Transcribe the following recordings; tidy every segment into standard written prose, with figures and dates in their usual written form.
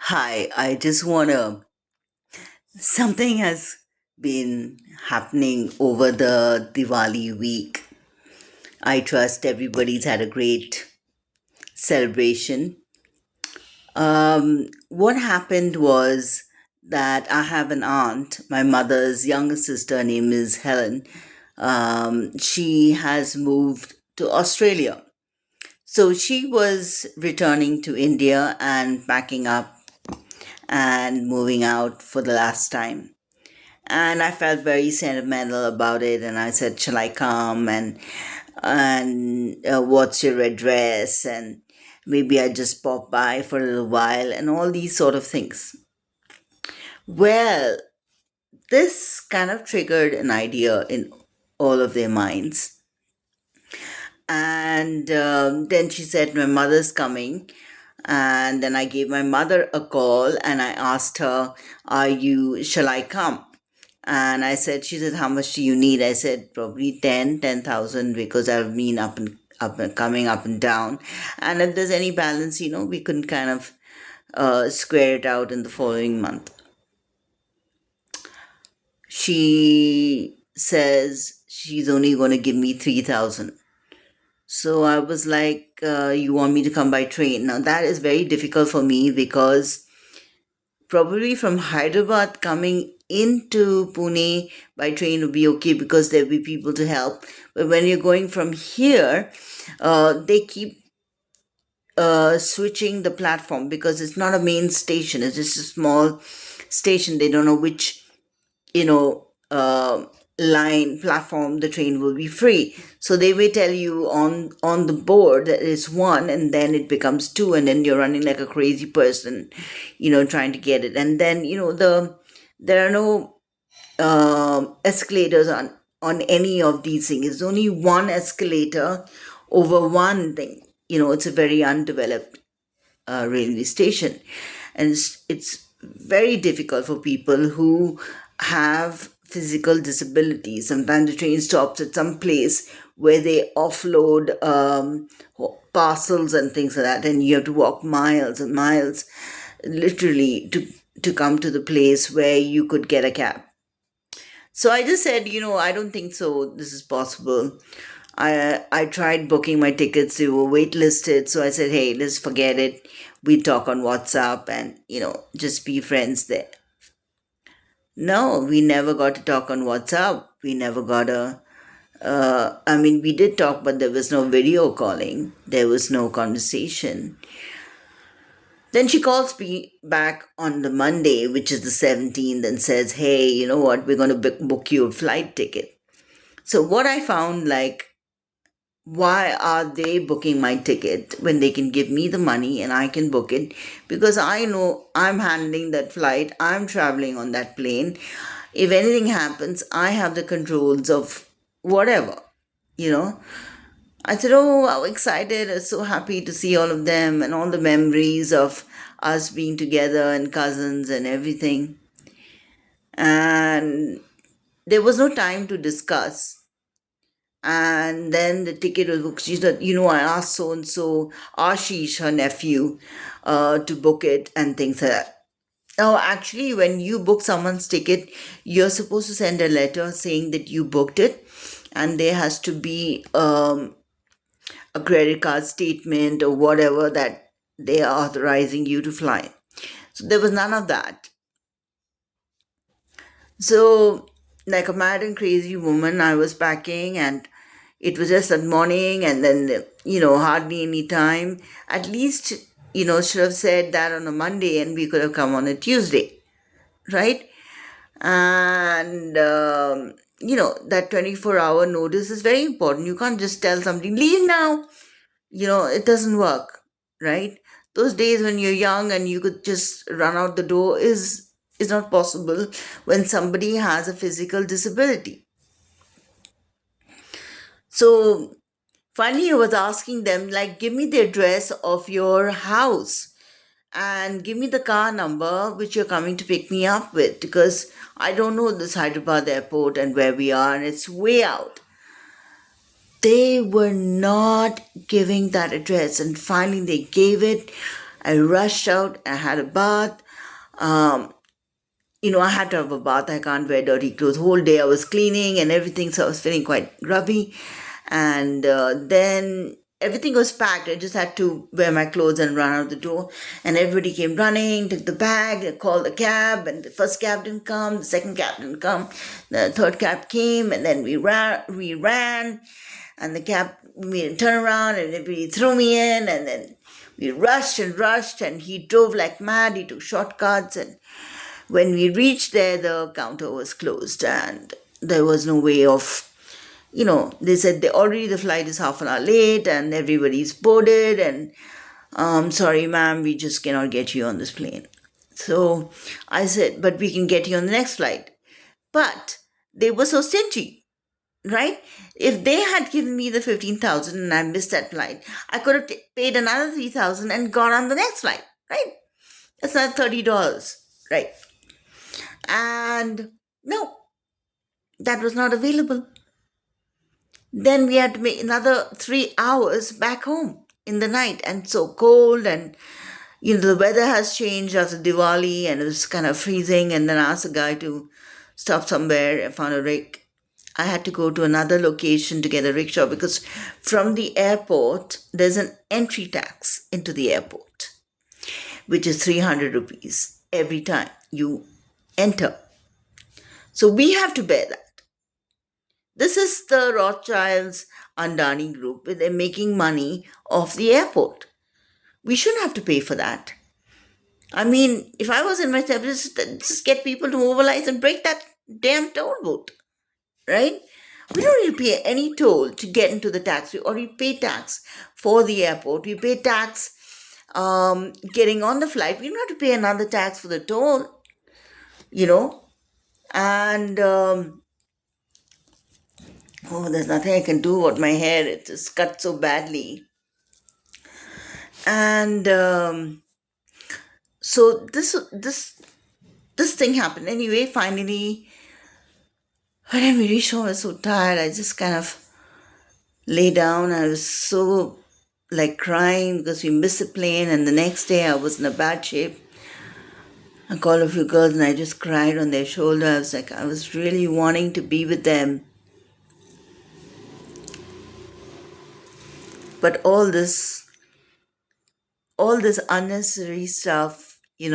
Hi, I just want to. Something has been happening over the Diwali week. I trust everybody's had a great celebration. What happened was that I have an aunt, my mother's younger sister, her name is Helen. She has moved to Australia. So she was returning to India and packing up and moving out for the last time. And I felt very sentimental about it. And I said, "Shall I come? And what's your address? And maybe I just pop by for a little while, and all these sort of things." Well, this kind of triggered an idea in all of their minds. And then she said, "My mother's coming." And then I gave my mother a call and I asked her, shall I come? And I said, she said, "How much do you need?" I said, "Probably 10,000 because I've been up and coming up and down. And if there's any balance, we can kind of square it out in the following month." She says she's only going to give me 3,000. So I was like, "You want me to come by train?" Now that is very difficult for me because probably from Hyderabad coming into Pune by train would be okay because there'll be people to help. But when you're going from here, they keep switching the platform because it's not a main station. It's just a small station. They don't know which, you know, line platform the train will be free. So they may tell you on the board that it's one, and then it becomes two, and then you're running like a crazy person, trying to get it. And then there are no escalators on any of these things. It's only one escalator over one thing. It's a very undeveloped railway station, and it's very difficult for people who have physical disabilities. Sometimes the train stops at some place where they offload parcels and things like that, and you have to walk miles and miles, literally, to come to the place where you could get a cab. So I just said, I don't think so. This is possible. I tried booking my tickets. They were waitlisted. So I said, "Hey, let's forget it. We talk on WhatsApp and just be friends there." No, we never got to talk on WhatsApp. We never got a. I mean, we did talk, but there was no video calling. There was no conversation. Then she calls me back on the Monday, which is the 17th, and says, "Hey, you know what? We're going to book you a flight ticket." So, what I found, like, why are they booking my ticket when they can give me the money and I can book it? Because I know I'm handling that flight, I'm traveling on that plane. If anything happens, I have the controls of whatever, you know. I said, "Oh, how excited! I'm so happy to see all of them and all the memories of us being together and cousins and everything." And there was no time to discuss. And then the ticket was booked. She said, "I asked so and so, Ashish, her nephew, to book it and things like that." Now, actually, when you book someone's ticket, you're supposed to send a letter saying that you booked it, and there has to be a credit card statement or whatever that they are authorizing you to fly. So there was none of that. So, like a mad and crazy woman, I was packing, and it was just that morning, and then, hardly any time. At least, should have said that on a Monday and we could have come on a Tuesday, right? And, that 24-hour notice is very important. You can't just tell somebody, "Leave now." It doesn't work, right? Those days when you're young and you could just run out the door is not possible when somebody has a physical disability. So finally I was asking them, like, "Give me the address of your house and give me the car number which you're coming to pick me up with, because I don't know this Hyderabad airport and where we are, and it's way out." They were not giving that address, and finally they gave it. I rushed out. I had a bath. Um, I had to have a bath. I can't wear dirty clothes. Whole day I was cleaning and everything, so I was feeling quite grubby. And then everything was packed. I just had to wear my clothes and run out the door. And everybody came running, took the bag, called the cab, and the first cab didn't come, the second cab didn't come, the third cab came, and then we ran, and the cab made a turn around, and everybody threw me in, and then we rushed and rushed, and he drove like mad. He took shortcuts, and when we reached there, the counter was closed, and there was no way of, they said the flight is half an hour late, and everybody's boarded, and sorry, ma'am, we just cannot get you on this plane. So I said, but we can get you on the next flight. But they were so stingy, right? If they had given me the 15,000 and I missed that flight, I could have paid another 3,000 and gone on the next flight, right? That's not $30, right? And no, that was not available. Then we had to make another 3 hours back home in the night, and so cold, and the weather has changed after Diwali, and it was kind of freezing. And then I asked the guy to stop somewhere. I found a rig. I had to go to another location to get a rickshaw because from the airport there's an entry tax into the airport, which is 300 rupees every time you enter. So we have to bear that. This is the Rothschilds Andani group. They're making money off the airport. We shouldn't have to pay for that. I mean, if I was in my service, just get people to mobilize and break that damn toll booth, right? We don't need to pay any toll to get into the tax. We already pay tax for the airport. We pay tax getting on the flight. We don't have to pay another tax for the toll, And there's nothing I can do about my hair. It just cut so badly. And so this thing happened. Anyway, finally, when I reached home, I was so tired. I just kind of lay down. I was so like crying because we missed the plane. And the next day, I was in a bad shape. I called a few girls and I just cried on their shoulder. I was like, I was really wanting to be with them. But all this unnecessary stuff, it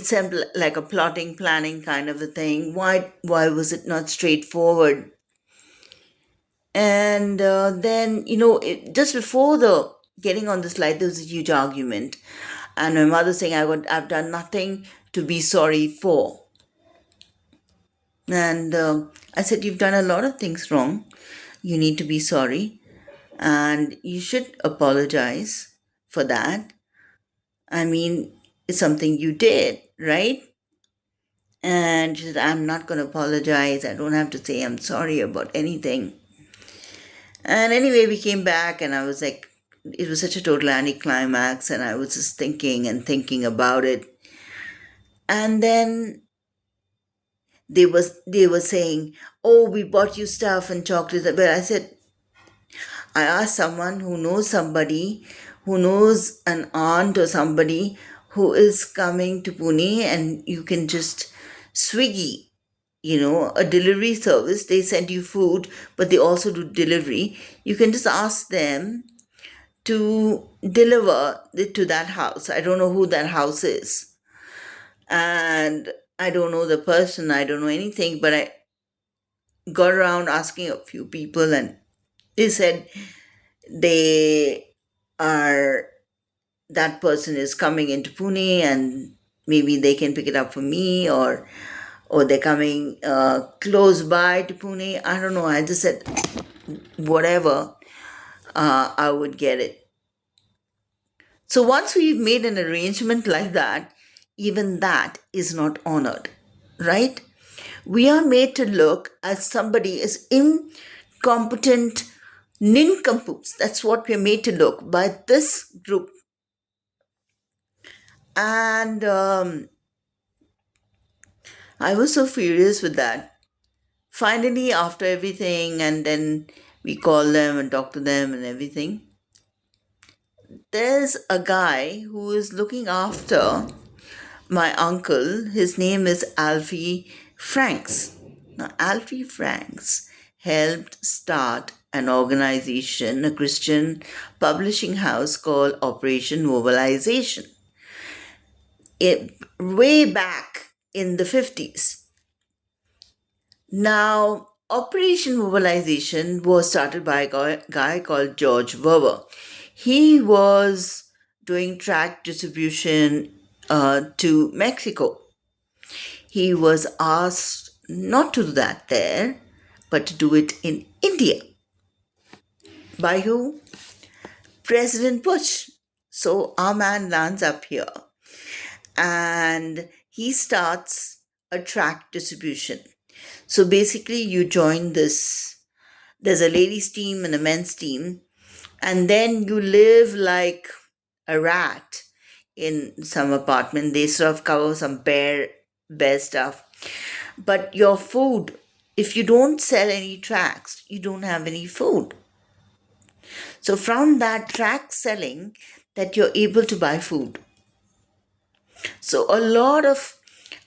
seemed like a plotting, planning kind of a thing. Why was it not straightforward? And then, just before the getting on the flight, there was a huge argument. And my mother saying, I've done nothing to be sorry for. And I said, you've done a lot of things wrong. You need to be sorry. And you should apologize for that. I mean, it's something you did, right? And she said, I'm not going to apologize. I don't have to say I'm sorry about anything. And anyway, we came back and I was like, it was such a total anticlimax, and I was just thinking and thinking about it. And then they were saying, oh, we bought you stuff and chocolates. But I said, I asked someone who knows somebody, who knows an aunt or somebody who is coming to Pune, and you can just Swiggy, a delivery service. They send you food, but they also do delivery. You can just ask them to deliver it to that house. I don't know who that house is. And I don't know the person. I don't know anything, but I got around asking a few people, and they said that person is coming into Pune, and maybe they can pick it up for me, or they're coming close by to Pune. I don't know. I just said whatever, I would get it. So once we've made an arrangement like that, even that is not honored, right? We are made to look as somebody is incompetent nincompoops. That's what we're made to look by this group. And I was so furious with that. Finally, after everything, and then we called them and talked to them and everything, there's a guy who is looking after my uncle. His name is Alfie Franks. Now, Alfie Franks helped start an organization, a Christian publishing house called Operation Mobilization, way back in the 50s. Now, Operation Mobilization was started by a guy called George Verwer. He was doing tract distribution to Mexico. He was asked not to do that there, but to do it in India. By who? President Bush. So our man lands up here and he starts a tract distribution. So basically, you join this, there's a ladies' team and a men's team, and then you live like a rat in some apartment. They sort of cover some bare stuff. But your food, if you don't sell any tracts, you don't have any food. So from that tract selling, that you're able to buy food. So a lot of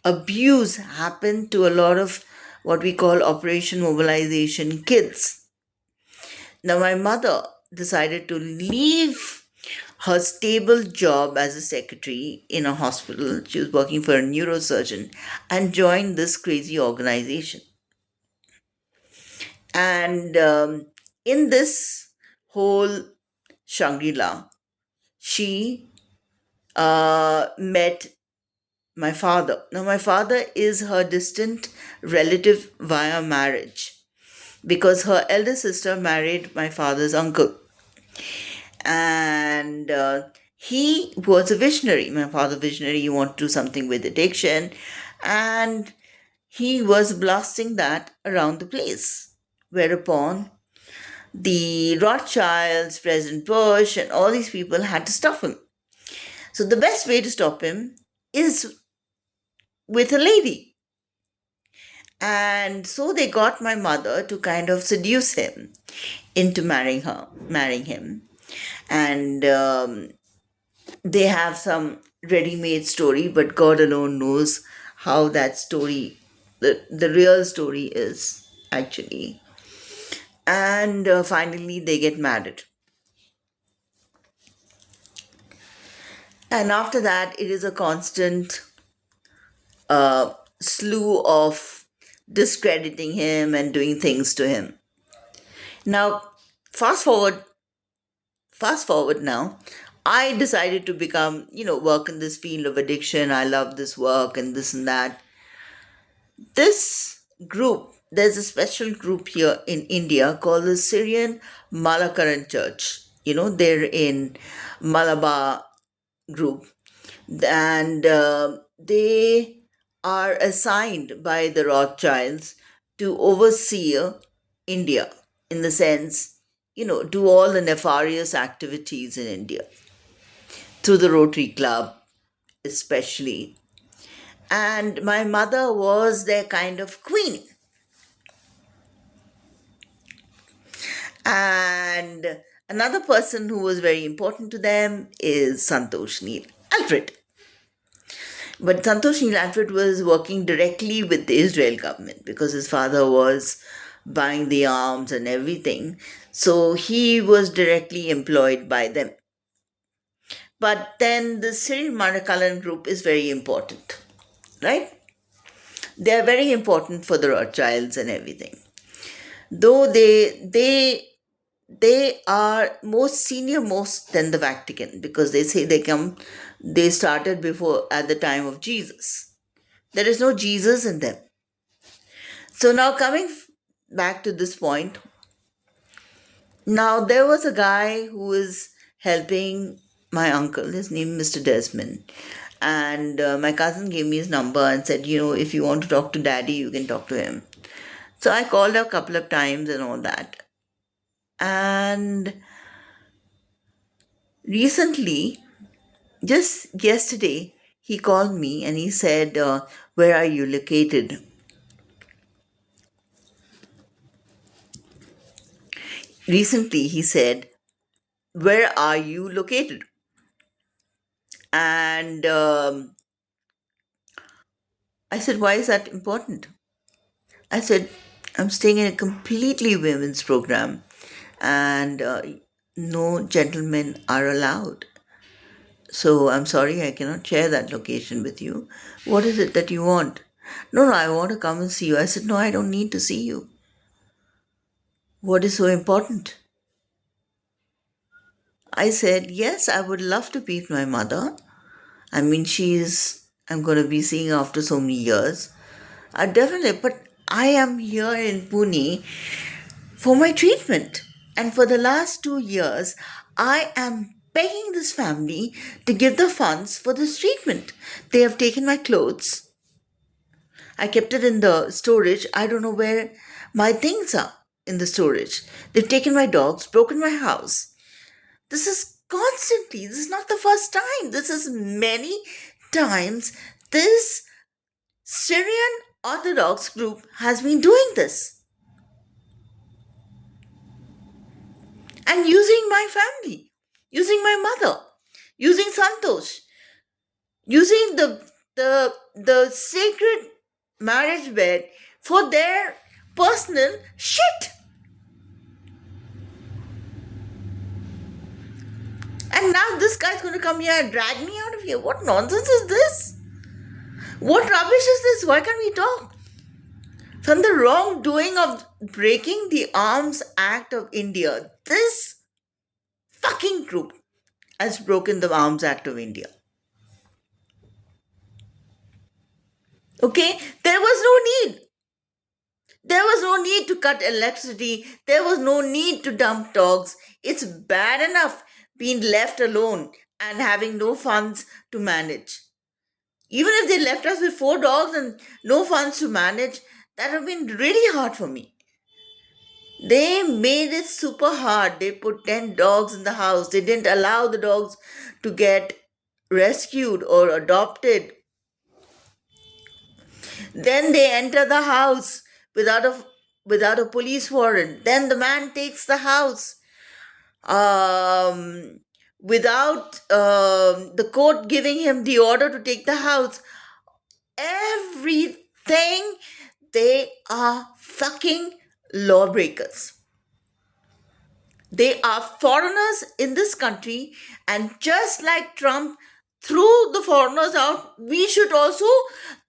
abuse happened to a lot of what we call Operation Mobilization kids. Now, my mother decided to leave her stable job as a secretary in a hospital. She was working for a neurosurgeon and joined this crazy organization. And in this whole Shangri La, she met my father. Now, my father is her distant relative via marriage because her elder sister married my father's uncle. And he was a visionary. My father, visionary, he wanted to do something with addiction. And he was blasting that around the place. Whereupon the Rothschilds, President Bush, and all these people had to stop him. So the best way to stop him is with a lady. And so they got my mother to kind of seduce him into marrying him. And they have some ready-made story, but God alone knows how that story, the real story is actually. And finally, they get married. And after that, it is a constant slew of discrediting him and doing things to him. Now, fast forward, fast forward now, I decided to become, work in this field of addiction. I love this work and this and that. This group, there's a special group here in India called the Syrian Malakaran Church. They're in Malabar group, and they are assigned by the Rothschilds to oversee India in the sense, do all the nefarious activities in India through the Rotary Club, especially. And my mother was their kind of queen. And another person who was very important to them is Santosh Neil Alfred. But Santosh Neil Alfred was working directly with the Israel government because his father was buying the arms and everything. So he was directly employed by them. But then the Cyril Manakalan group is very important, right? They are very important for the Rothschilds and everything. Though they are most senior most than the Vatican because they say they started before at the time of Jesus. There is no Jesus in them. So now coming back to this point, now there was a guy who was helping my uncle. His name is Mr. Desmond. And my cousin gave me his number and said, if you want to talk to daddy, you can talk to him. So I called a couple of times and all that. And recently, just yesterday, he called me and he said, where are you located? Recently, he said, where are you located? And I said, why is that important? I said, I'm staying in a completely women's program, and no gentlemen are allowed. So I'm sorry, I cannot share that location with you. What is it that you want? No, no, I want to come and see you. I said, no, I don't need to see you. What is so important? I said, yes, I would love to meet my mother. I mean, I'm going to be seeing her after so many years. Definitely, but I am here in Pune for my treatment. And for the last 2 years, I am begging this family to give the funds for this treatment. They have taken my clothes. I kept it in the storage. I don't know where my things are in the storage. They've taken my dogs, broken my house. This is constantly, this is not the first time. This is many times. This Syrian Orthodox group has been doing this and using my family, using my mother, using Santosh, using the sacred marriage bed for their personal shit. And now this guy's going to come here and drag me out of here. What nonsense is this? What rubbish is this? Why can't we talk? From the wrongdoing of breaking the Arms Act of India, this fucking group has broken the Arms Act of India. Okay? There was no need. There was no need to cut electricity. There was no need to dump dogs. It's bad enough being left alone and having no funds to manage. Even if they left us with 4 dogs and no funds to manage, that would have been really hard for me. They made it super hard. They put 10 dogs in the house. They didn't allow the dogs to get rescued or adopted. Then they enter the house without a police warrant. Then the man takes the house um, without the court giving him the order to take the house. Everything. They are fucking lawbreakers. They are foreigners in this country, and just like Trump threw the foreigners out, we should also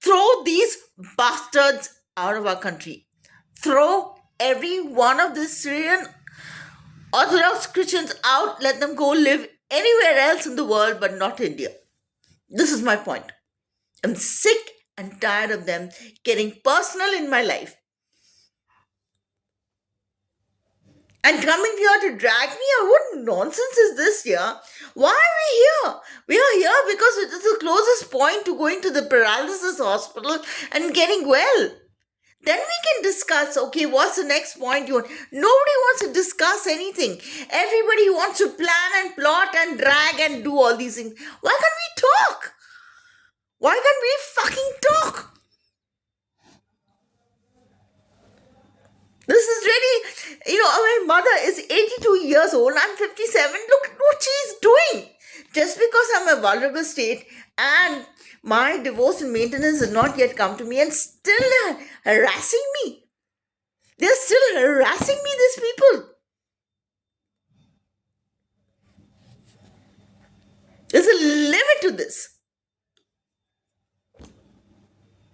throw these bastards out of our country. Throw every one of the Syrian Orthodox Christians out, let them go live anywhere else in the world but not India. This is my point. I'm sick and tired of them getting personal in my life and coming here to drag me out. What nonsense is this here? Why are we here? We are here because it is the closest point to going to the paralysis hospital and getting well. Then we can discuss, okay, what's the next point you want? Nobody wants to discuss anything. Everybody wants to plan and plot and drag and do all these things. Why can't we talk? Why can't we fucking talk? This is really, my mother is 82 years old. I'm 57. Look what she's doing. Just because I'm a vulnerable state and my divorce and maintenance has not yet come to me and still harassing me. They're still harassing me, these people. There's a limit to this.